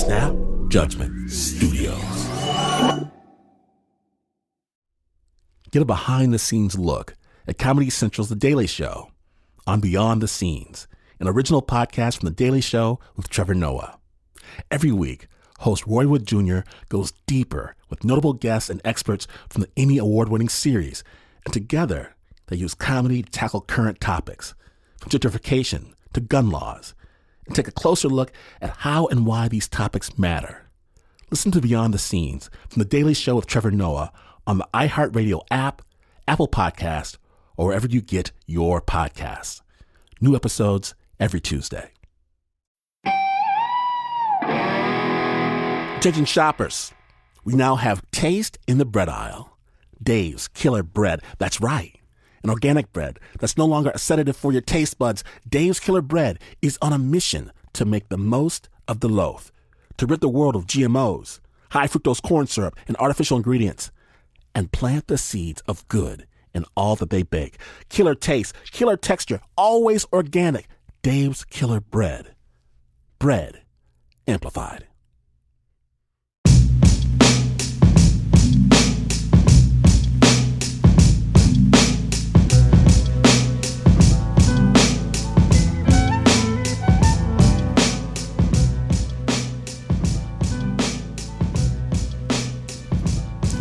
Snap Judgment Studios. Get a behind-the-scenes look at Comedy Central's The Daily Show on Beyond the Scenes, an original podcast from The Daily Show with Trevor Noah. Every week, host Roy Wood Jr. goes deeper with notable guests and experts from the Emmy Award-winning series, and together they use comedy to tackle current topics, from gentrification to gun laws, and take a closer look at how and why these topics matter. Listen to Beyond the Scenes from The Daily Show with Trevor Noah on the iHeartRadio app, Apple Podcast, or wherever you get your podcasts. New episodes every Tuesday. Attention shoppers, we now have taste in the bread aisle. Dave's Killer Bread, that's right. An organic bread that's no longer a sedative for your taste buds. Dave's Killer Bread is on a mission to make the most of the loaf, to rid the world of GMOs, high fructose corn syrup, and artificial ingredients, and plant the seeds of good in all that they bake. Killer taste, killer texture, always organic. Dave's Killer Bread. Bread amplified.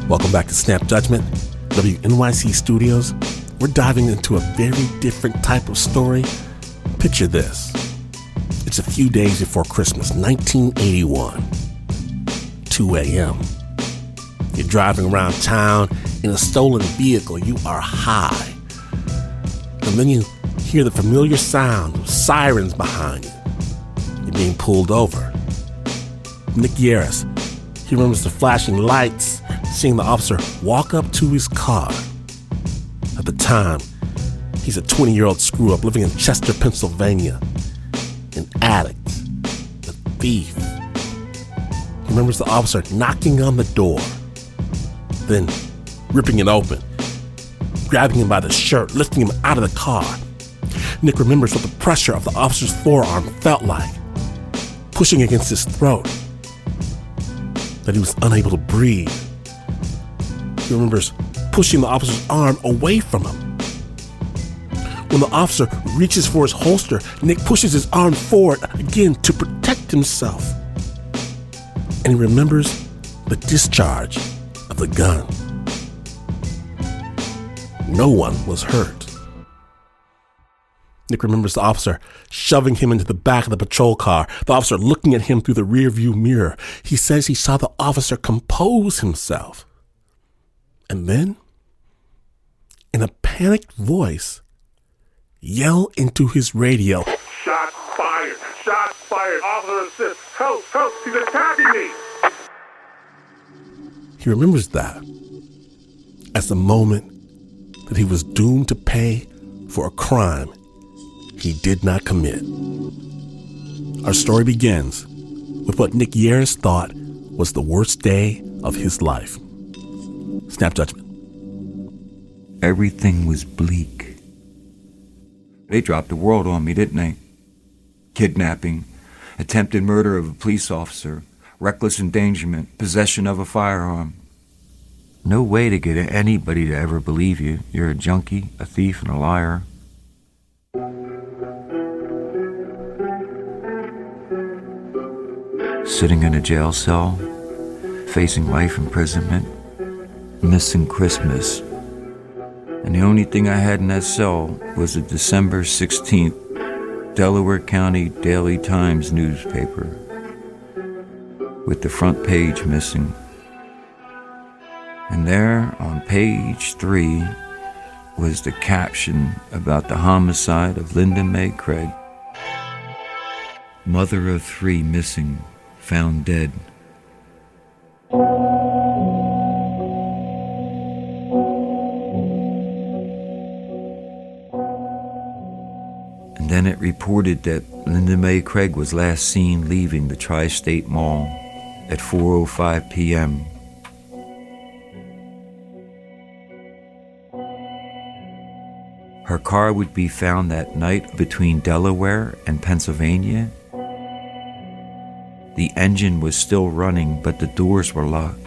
Welcome back to Snap Judgment, WNYC Studios. We're diving into a very different type of story. Picture this. It's a few days before Christmas, 1981, 2 a.m. You're driving around town in a stolen vehicle. You are high. And then you hear the familiar sound of sirens behind you. You're being pulled over. Nick Yaris, he remembers the flashing lights, seeing the officer walk up to his car. At the time, he's a 20-year-old screw-up living in Chester, Pennsylvania. An addict, a thief. He remembers the officer knocking on the door, then ripping it open, grabbing him by the shirt, lifting him out of the car. Nick remembers what the pressure of the officer's forearm felt like, pushing against his throat, that he was unable to breathe. He remembers pushing the officer's arm away from him. When the officer reaches for his holster, Nick pushes his arm forward again to protect himself. And he remembers the discharge of the gun. No one was hurt. Nick remembers the officer shoving him into the back of the patrol car, the officer looking at him through the rearview mirror. He says he saw the officer compose himself. And then, in a panicked voice, yell into his radio, "Shots fired! Shots fired! Officer assist! Help! Help! He's attacking me!" He remembers that as the moment that he was doomed to pay for a crime he did not commit. Our story begins with what Nick Yaris thought was the worst day of his life. Snap Judgment. Everything was bleak. They dropped the world on me, didn't they? Kidnapping, attempted murder of a police officer, reckless endangerment, possession of a firearm. No way to get anybody to ever believe you. You're a junkie, a thief, and a liar. Sitting in a jail cell, facing life imprisonment, missing Christmas. And the only thing I had in that cell was a December 16th Delaware County Daily Times newspaper with the front page missing. And there on page 3 was the caption about the homicide of Linda Mae Craig. Mother of 3 missing, found dead. And then it reported that Linda Mae Craig was last seen leaving the Tri-State Mall at 4:05 p.m. Her car would be found that night between Delaware and Pennsylvania. The engine was still running, but the doors were locked.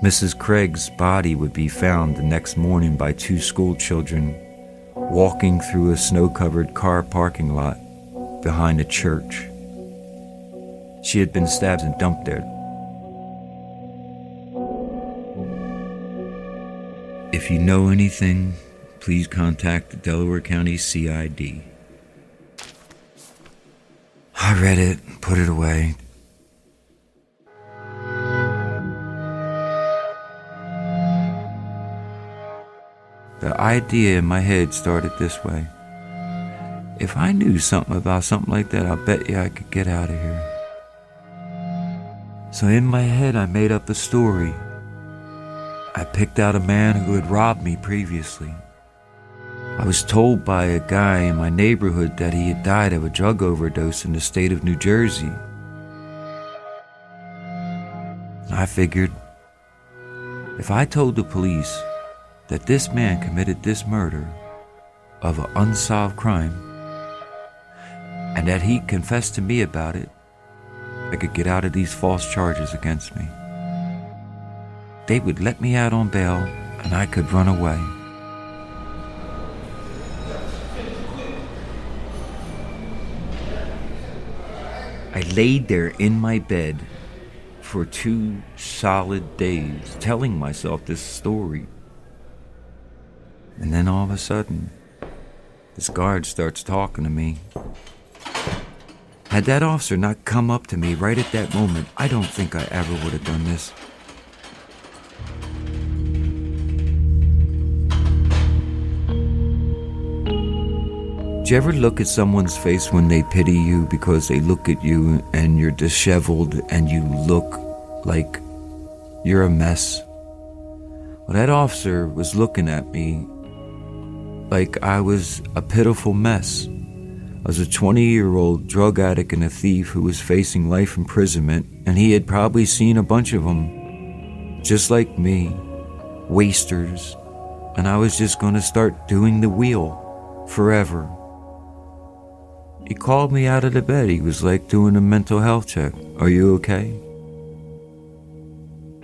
Mrs. Craig's body would be found the next morning by 2 school children walking through a snow-covered car parking lot behind a church. She had been stabbed and dumped there. If you know anything, please contact the Delaware County CID. I read it, put it away. The idea in my head started this way. If I knew something about something like that, I bet you I could get out of here. So in my head, I made up a story. I picked out a man who had robbed me previously. I was told by a guy in my neighborhood that he had died of a drug overdose in the state of New Jersey. I figured, if I told the police that this man committed this murder of an unsolved crime, and that he confessed to me about it, I could get out of these false charges against me. They would let me out on bail, and I could run away. I laid there in my bed for 2 solid days, telling myself this story. And then all of a sudden, this guard starts talking to me. Had that officer not come up to me right at that moment, I don't think I ever would have done this. Do you ever look at someone's face when they pity you because they look at you and you're disheveled and you look like you're a mess? Well, that officer was looking at me like I was a pitiful mess. I was a 20-year-old drug addict and a thief who was facing life imprisonment, and he had probably seen a bunch of them, just like me, wasters, and I was just going to start doing the wheel forever. He called me out of the bed. He was like doing a mental health check. Are you okay?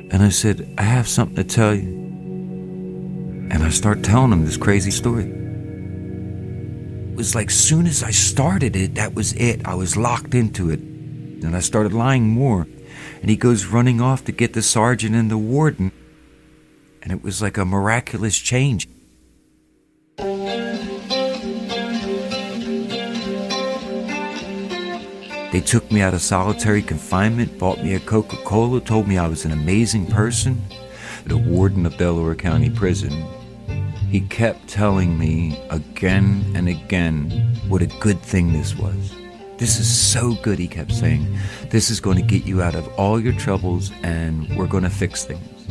And I said, I have something to tell you. And I start telling him this crazy story. It was like soon as I started it, that was it. I was locked into it. And I started lying more. And he goes running off to get the sergeant and the warden. And it was like a miraculous change. They took me out of solitary confinement, bought me a Coca-Cola, told me I was an amazing person. The warden of Delaware County Prison, he kept telling me again and again what a good thing this was. This is so good, he kept saying. This is going to get you out of all your troubles and we're going to fix things.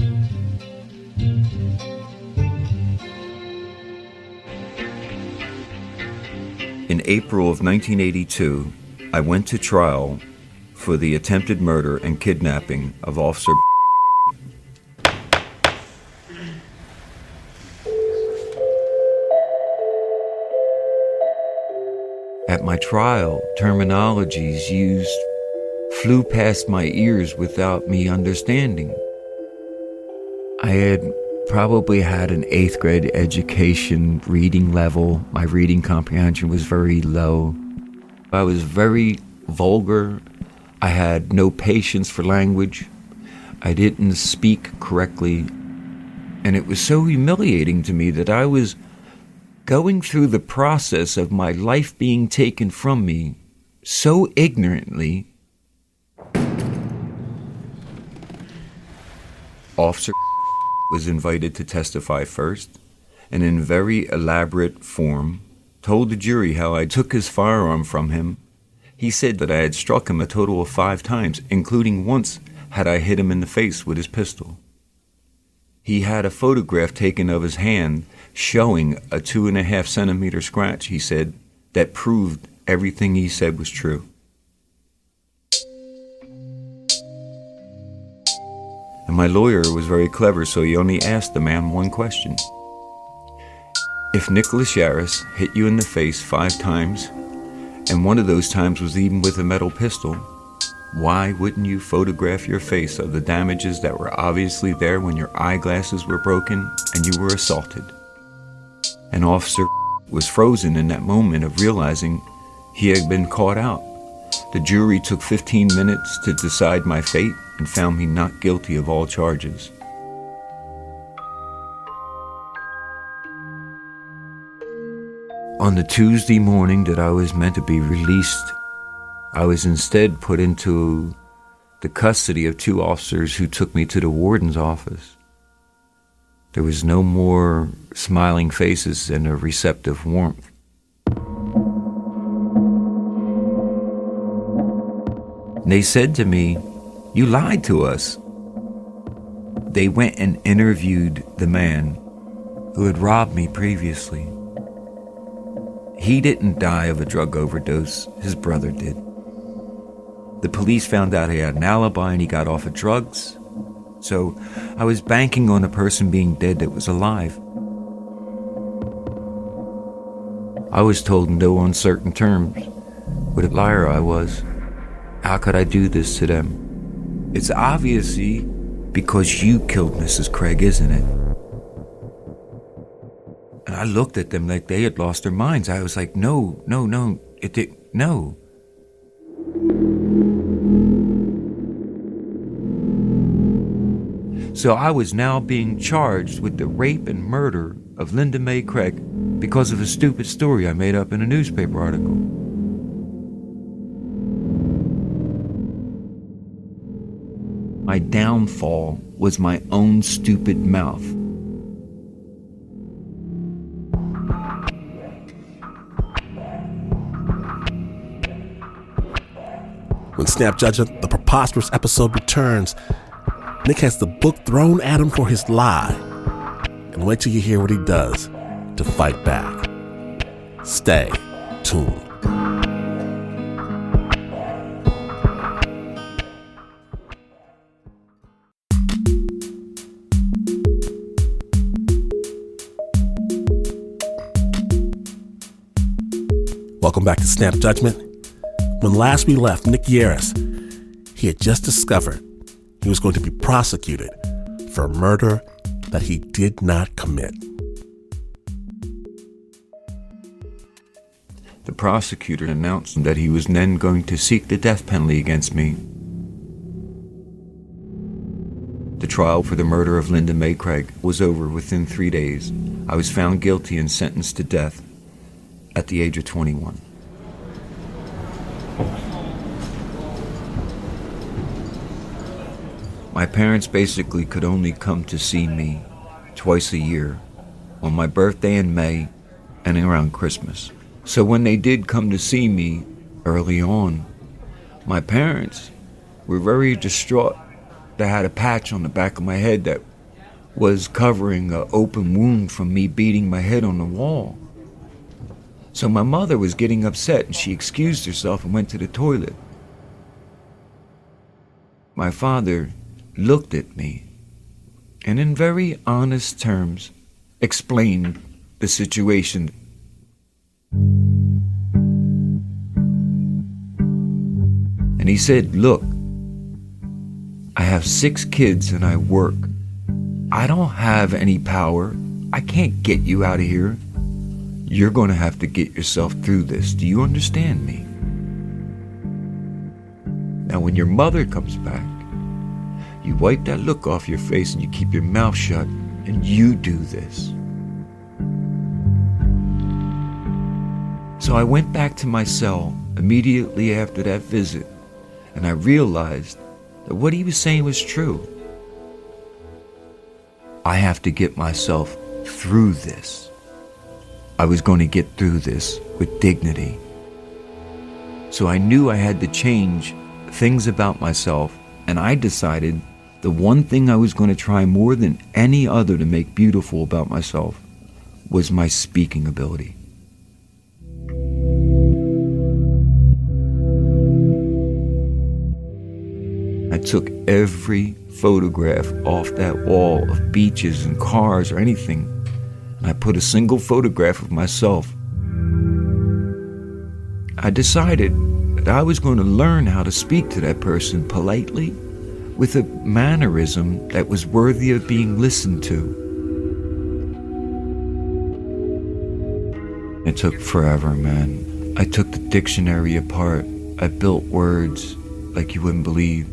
In April of 1982, I went to trial for the attempted murder and kidnapping of Officer At my trial, terminologies used flew past my ears without me understanding. I had probably had an 8th grade education reading level. My reading comprehension was very low. I was very vulgar. I had no patience for language. I didn't speak correctly. And it was so humiliating to me that I was going through the process of my life being taken from me so ignorantly. Officer was invited to testify first, and in very elaborate form told the jury how I took his firearm from him. He said that I had struck him a total of 5 times, including once had I hit him in the face with his pistol. He had a photograph taken of his hand showing a 2.5 centimeter scratch, he said, that proved everything he said was true. And my lawyer was very clever, so he only asked the man one question. If Nicholas Yaris hit you in the face 5 times And one of those times was even with a metal pistol. Why wouldn't you photograph your face of the damages that were obviously there when your eyeglasses were broken and you were assaulted? An officer was frozen in that moment of realizing he had been caught out. The jury took 15 minutes to decide my fate and found me not guilty of all charges. On the Tuesday morning that I was meant to be released, I was instead put into the custody of 2 officers who took me to the warden's office. There was no more smiling faces and a receptive warmth. They said to me, "You lied to us." They went and interviewed the man who had robbed me previously. He didn't die of a drug overdose, his brother did. The police found out he had an alibi and he got off of drugs. So I was banking on a person being dead that was alive. I was told in no uncertain terms what a liar I was. How could I do this to them? It's obviously because you killed Mrs. Craig, isn't it? And I looked at them like they had lost their minds. I was like, no, it didn't, no. So I was now being charged with the rape and murder of Linda Mae Craig because of a stupid story I made up in a newspaper article. My downfall was my own stupid mouth. When Snap Judgment, the preposterous episode, returns, Nick has the book thrown at him for his lie. And wait till you hear what he does to fight back. Stay tuned. Welcome back to Snap Judgment. When last we left Nick Yaris, he had just discovered he was going to be prosecuted for a murder that he did not commit. The prosecutor announced that he was then going to seek the death penalty against me. The trial for the murder of Linda Mae Craig was over within 3 days. I was found guilty and sentenced to death at the age of 21. My parents basically could only come to see me twice a year, on my birthday in May and around Christmas. So when they did come to see me early on, my parents were very distraught. They had a patch on the back of my head that was covering an open wound from me beating my head on the wall. So my mother was getting upset and she excused herself and went to the toilet. My father looked at me and in very honest terms explained the situation. And he said, "Look, I have 6 kids and I work. I don't have any power. I can't get you out of here. You're going to have to get yourself through this. Do you understand me? Now, when your mother comes back, you wipe that look off your face and you keep your mouth shut and you do this." So I went back to my cell immediately after that visit, and I realized that what he was saying was true. I have to get myself through this. I was going to get through this with dignity. So I knew I had to change things about myself, and I decided the one thing I was going to try more than any other to make beautiful about myself was my speaking ability. I took every photograph off that wall of beaches and cars or anything, and I put a single photograph of myself I decided that I was going to learn how to speak to that person politely with a mannerism that was worthy of being listened to. It took forever, man. I took the dictionary apart. I built words like you wouldn't believe.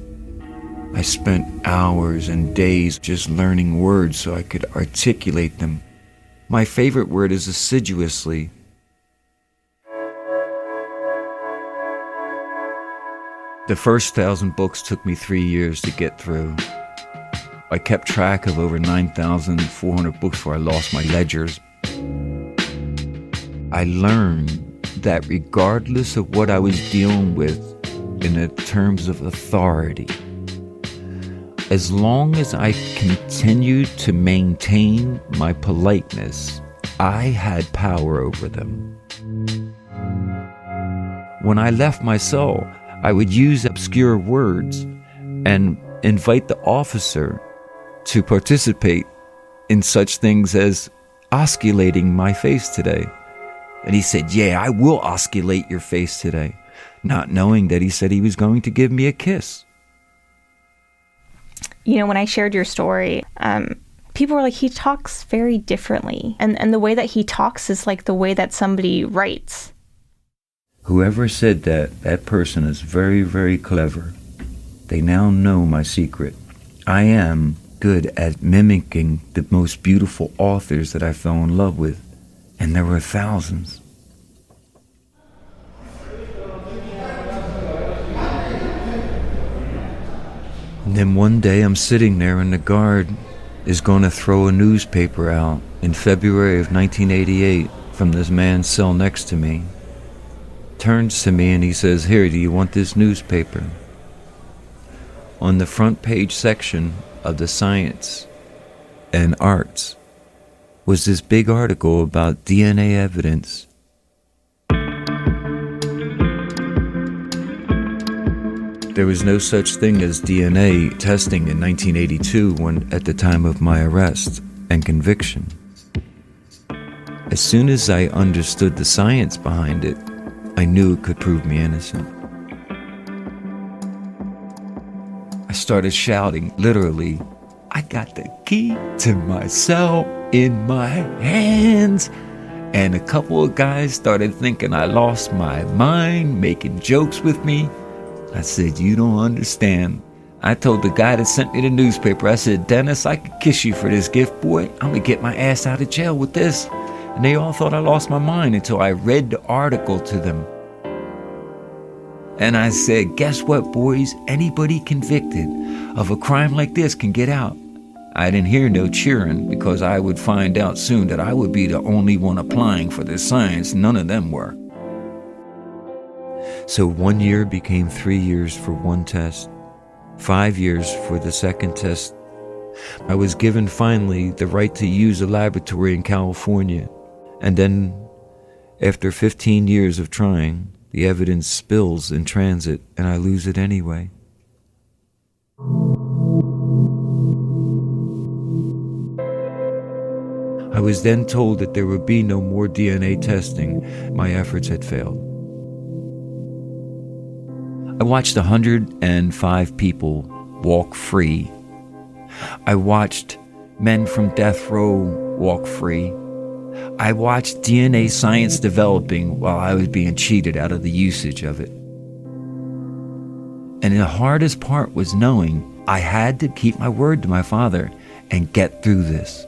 I spent hours and days just learning words so I could articulate them. My favorite word is assiduously. The first 1,000 books took me 3 years to get through. I kept track of over 9,400 books before I lost my ledgers. I learned that regardless of what I was dealing with in the terms of authority, as long as I continued to maintain my politeness, I had power over them. When I left my cell, I would use obscure words and invite the officer to participate in such things as osculating my face today. And he said, "Yeah, I will osculate your face today," not knowing that he said he was going to give me a kiss. You know, when I shared your story, people were like, he talks very differently. And the way that he talks is like the way that somebody writes. Whoever said that, that person is very, very clever. They now know my secret. I am good at mimicking the most beautiful authors that I fell in love with. And there were thousands. And then one day I'm sitting there and the guard is going to throw a newspaper out in February of 1988 from this man's cell next to me. Turns to me and he says, "Here, do you want this newspaper?" On the front page section of the Science and Arts was this big article about DNA evidence. There was no such thing as DNA testing in 1982 at the time of my arrest and conviction. As soon as I understood the science behind it, I knew it could prove me innocent. I started shouting, literally, "I got the key to my cell in my hands." And a couple of guys started thinking I lost my mind, making jokes with me. I said, "You don't understand." I told the guy that sent me the newspaper, I said, "Dennis, I could kiss you for this gift, boy. I'm gonna get my ass out of jail with this." And they all thought I lost my mind until I read the article to them. And I said, "Guess what, boys? Anybody convicted of a crime like this can get out." I didn't hear no cheering because I would find out soon that I would be the only one applying for this science. None of them were. So 1 year became 3 years for one test, 5 years for the second test. I was given finally the right to use a laboratory in California. And then, after 15 years of trying, the evidence spills in transit and I lose it anyway. I was then told that there would be no more DNA testing. My efforts had failed. I watched 105 people walk free. I watched men from death row walk free. I watched DNA science developing while I was being cheated out of the usage of it. And the hardest part was knowing I had to keep my word to my father and get through this.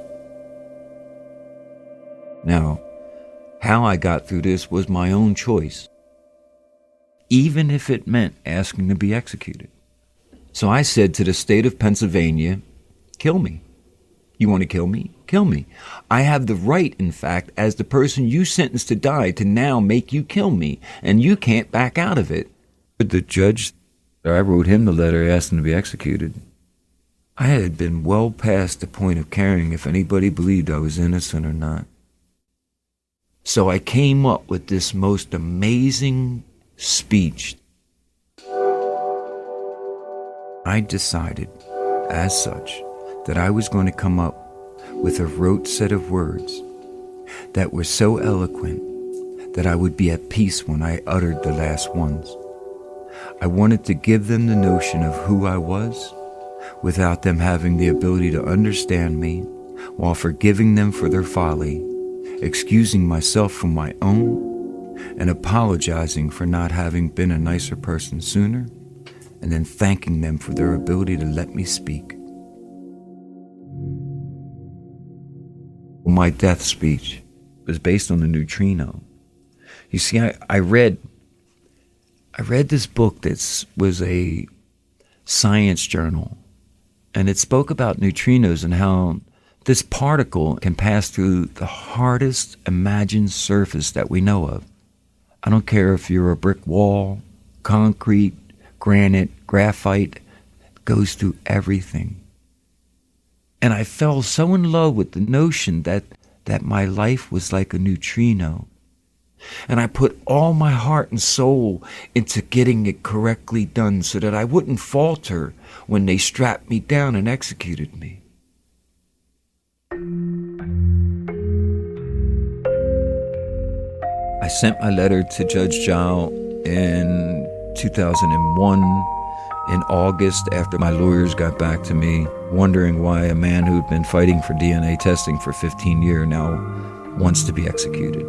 Now, how I got through this was my own choice, even if it meant asking to be executed. So I said to the state of Pennsylvania, "Kill me. You want to kill me? Kill me. I have the right, in fact, as the person you sentenced to die, to now make you kill me, and you can't back out of it." But the judge, I wrote him the letter asking to be executed. I had been well past the point of caring if anybody believed I was innocent or not. So I came up with this most amazing speech. I decided, as such, that I was going to come up with a rote set of words that were so eloquent that I would be at peace when I uttered the last ones. I wanted to give them the notion of who I was without them having the ability to understand me, while forgiving them for their folly, excusing myself from my own, and apologizing for not having been a nicer person sooner, and then thanking them for their ability to let me speak. My death speech was based on the neutrino. You see, I read this book that was a science journal, and it spoke about neutrinos and how this particle can pass through the hardest imagined surface that we know of. I don't care if you're a brick wall, concrete, granite, graphite, it goes through everything. And I fell so in love with the notion that my life was like a neutrino. And I put all my heart and soul into getting it correctly done so that I wouldn't falter when they strapped me down and executed me. I sent my letter to Judge Zhao in 2001, in August, after my lawyers got back to me, wondering why a man who'd been fighting for DNA testing for 15 years now wants to be executed.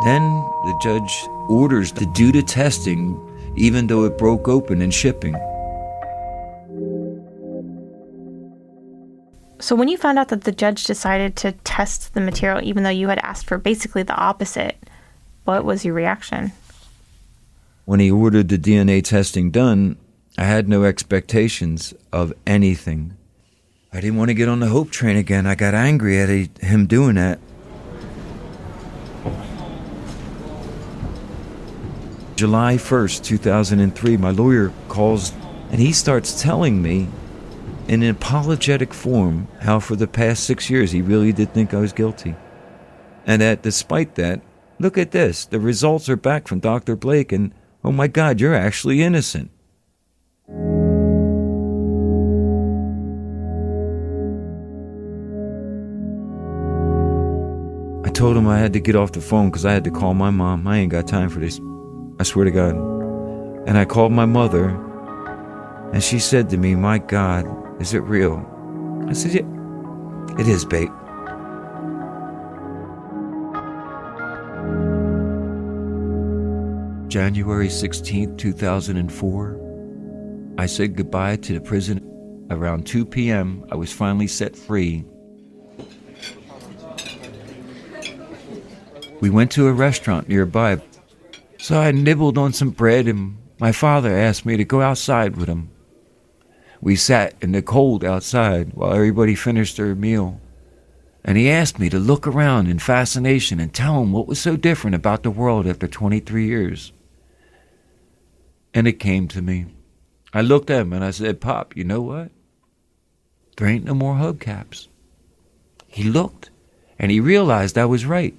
Then the judge orders to do the testing, even though it broke open in shipping. So when you found out that the judge decided to test the material, even though you had asked for basically the opposite, what was your reaction? When he ordered the DNA testing done, I had no expectations of anything. I didn't want to get on the hope train again. I got angry at him doing that. July 1st, 2003, my lawyer calls and he starts telling me in an apologetic form how for the past 6 years he really did think I was guilty. And that despite that, look at this, the results are back from Dr. Blake and, oh my God, you're actually innocent. I told him I had to get off the phone because I had to call my mom. I ain't got time for this. I swear to God. And I called my mother, and she said to me, my God, is it real? I said, yeah, it is, babe. January 16th, 2004, I said goodbye to the prison. Around 2 p.m., I was finally set free. We went to a restaurant nearby. So I nibbled on some bread, and my father asked me to go outside with him. We sat in the cold outside while everybody finished their meal. And he asked me to look around in fascination and tell him what was so different about the world after 23 years. And it came to me. I looked at him and I said, Pop, you know what? There ain't no more hubcaps. He looked and he realized I was right.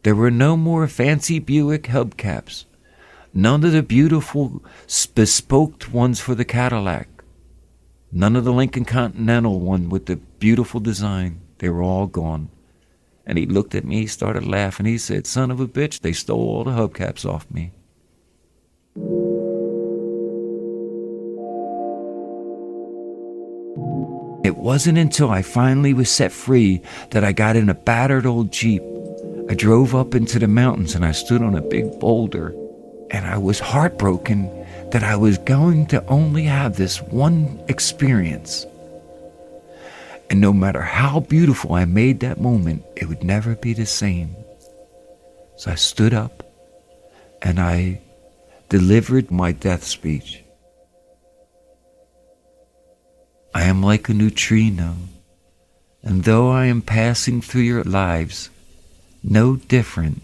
There were no more fancy Buick hubcaps. None of the beautiful bespoke ones for the Cadillac. None of the Lincoln Continental one with the beautiful design. They were all gone. And he looked at me, he started laughing. He said, son of a bitch, they stole all the hubcaps off me. It wasn't until I finally was set free that I got in a battered old Jeep. I drove up into the mountains and I stood on a big boulder, and I was heartbroken that I was going to only have this one experience. And no matter how beautiful I made that moment, it would never be the same. So I stood up and I delivered my death speech. I am like a neutrino, and though I am passing through your lives, no different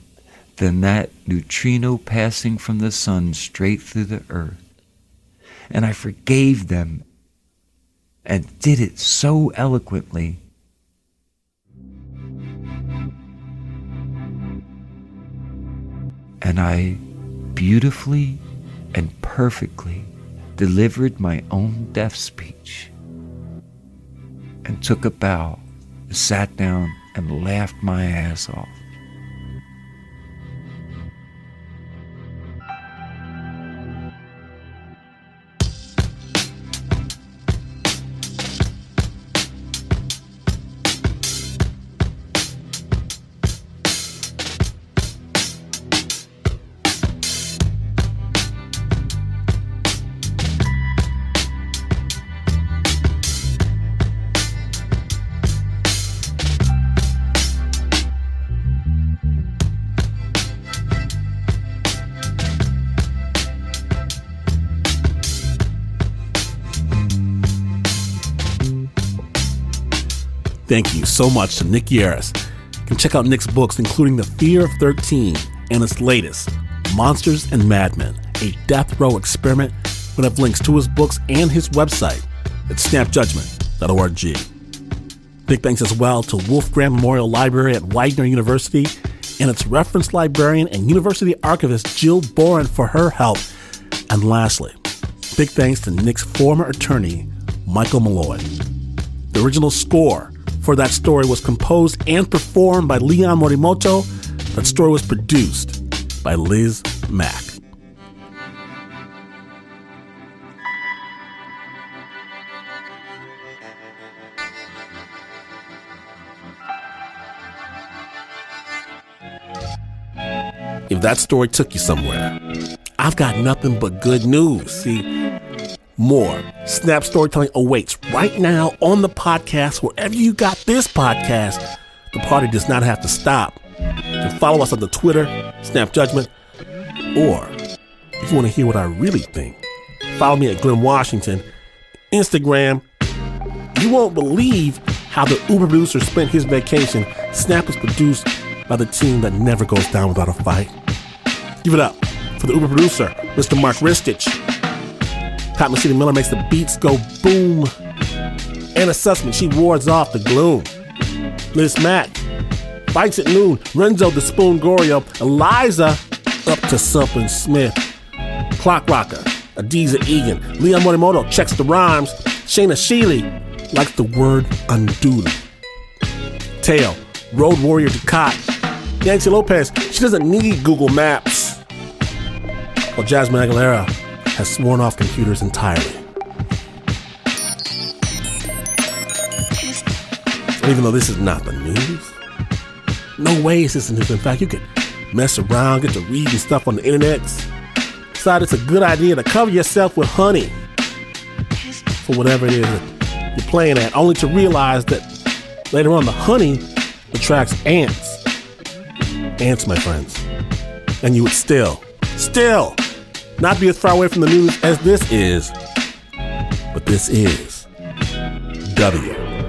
than that neutrino passing from the sun straight through the earth. And I forgave them and did it so eloquently. And I beautifully and perfectly delivered my own death speech and took a bow, sat down and laughed my ass off. Thank you so much to Nick Yaris. You can check out Nick's books, including The Fear of 13 and its latest, Monsters and Madmen, a death row experiment. We'll have links to his books and his website at snapjudgment.org. Big thanks as well to Wolf Graham Memorial Library at Widener University and its reference librarian and university archivist Jill Boren for her help. And lastly, big thanks to Nick's former attorney, Michael Malloy. The original score for that story was composed and performed by Leon Morimoto. That story was produced by Liz Mack. If that story took you somewhere, I've got nothing but good news. See, more Snap Storytelling awaits right now on the podcast. Wherever you got this podcast, the party does not have to stop. You can follow us on the Twitter, Snap Judgment, or if you want to hear what I really think, follow me at Glenn Washington, Instagram. You won't believe how the Uber producer spent his vacation. Snap is produced by the team that never goes down without a fight. Give it up for the Uber producer, Mr. Mark Ristich. Pat Mesiti-Miller makes the beats go boom. Anna Sussman, she wards off the gloom. Liz Mack fights at noon. Renzo the Spoon Gorio. Eliza up to something Smith. Clock Rocker, Adiza Egan. Leon Morimoto checks the rhymes. Shayna Sheely likes the word unduly. Teo, Road Warrior Ducat. Nancy Lopez, she doesn't need Google Maps. Well, Jasmine Aguilera has sworn off computers entirely. And even though this is not the news, no way is this the news. In fact, you could mess around, get to reading stuff on the internet. Decide it's a good idea to cover yourself with honey for whatever it is that you're playing at, only to realize that later on the honey attracts ants. Ants, my friends. And you would still not be as far away from the news as this is. But this is WNYC.